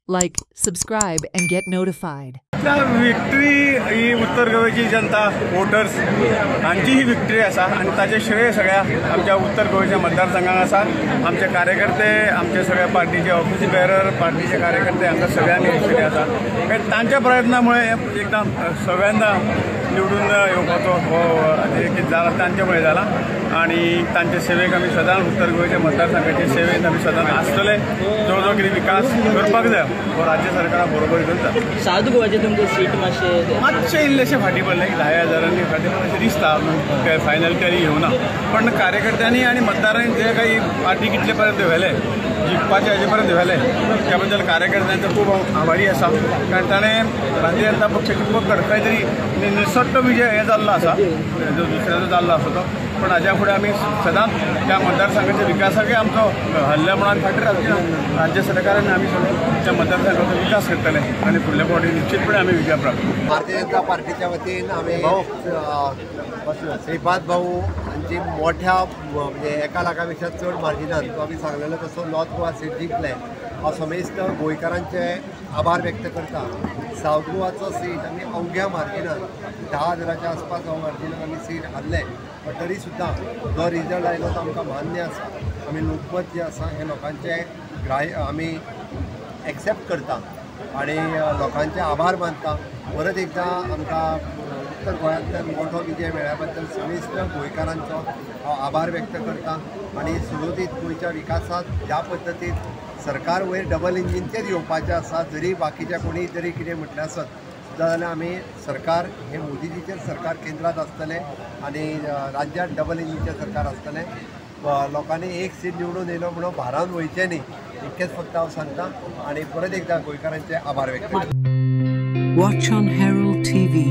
Like, subscribe, and get notified. Victory ही उत्तर गोव्याची जनता वोटर्स हांची ही विक्ट्री आसा आनी ताचे श्रेय सगळ्या आमच्या उत्तर गोव्याच्या मतदारसंघाक आसा। आमचे कार्यकर्ते आमचे सगळ्या पार्टीचे ऑफिस बेरर पार्टीचे कार्यकर्ते हांगा सगळ्यांनी श्रेय आसा। तांच्या प्रयत्नामुळे एकदम सगळ्यांना निवडून येवपाचो हो एक जाला तांच्यामुळे जाला आणि तांचे सेवेक आमी सदांच उत्तर गोव्याच्या मतदारसंघाचे सेवेत आमी सदांच आसतले। जो जो कितें विकास करपाक जाय हो राज्य सरकारा बरोबर करता। साऊथ गोवाचे तुमचे सीट मातशे इल्लेशे फाटी पडले 10,000 फाटी पडले अशें दिसता फायनल कॅरी घेवना पण कार्यकर्त्यांनी आणि मतदारांनी जे काही पार्टी कितले पर्यंत व्हेले जिखपाचे हेजे पर्यंत व्हेले त्या बद्दल कार्यकर्त्यांचो खूब आभारी आसा कारण ताणें भारतीय जनता पक्षाची पकड खंय तरी निसट्ट विजय हे जाल्लो आसा जो दुसऱ्याचो जाल्लो आसा तो पण हाज्या फुडें आमी सदांच त्या मतदारसंघाच्या विकासाक आमचो हल्ल्या म्हणून फाटी रावची ना। राज्य सरकारान आमी सगळे त्या मतदारसंघाचो विकास करतले आणि फुडल्या फावटी निश्चितपणे आमी विजय प्राप्त करू। भारतीय जनता पार्टीच्या वतीन आमी श्रीपाद भाऊ हांची मोठ्या म्हणजे 1 लाखापेक्षा चड मार्जिनान तो आमी सांगलेलो तसो नॉर्थ गोवा सीट जिंकले हांव समेस्त गोंयकारांचे आभार व्यक्त करता। साऊथ गोवाचो सीट आमी अवघ्या मार्जिनान 10,000च्या आसपास मार्जिनान आमी सीट हारले पण तरी सुद्दां जो रिजल्ट आयलो तो आमकां मान्य आसा। आमी लोकमत जे आसा हे लोकांचे आमी एक्सेप्ट करता आणि लोकांचे आभार मानता। परत एकदा आमकां उत्तर गोंयांतल्यान मोठो विजय मेळ्ळ्या बद्दल समेस्त गोंयकारांचो आभार व्यक्त करता आणि सुरळीत गोंयच्या विकासात ज्या पद्दतीन सरकार वयर डबल इंजिनचेर येवपाचें आसा जरी बाकीच्या कोणी जरी कितें म्हटलें आसत जाल्यार आमी सरकार हे मोदीजीचेर सरकार केंद्रात आसतलें आणि राज्यांत डबल इंजिनचें सरकार आसतलें। लोकांनी एक सीट निवडून येयलो म्हणून भारावन वयचें न्ही इतकेंच फक्त हांव सांगता आणि परत एकदा गोंयकारांचे आभार व्यक्त करता। Watch on Herald TV.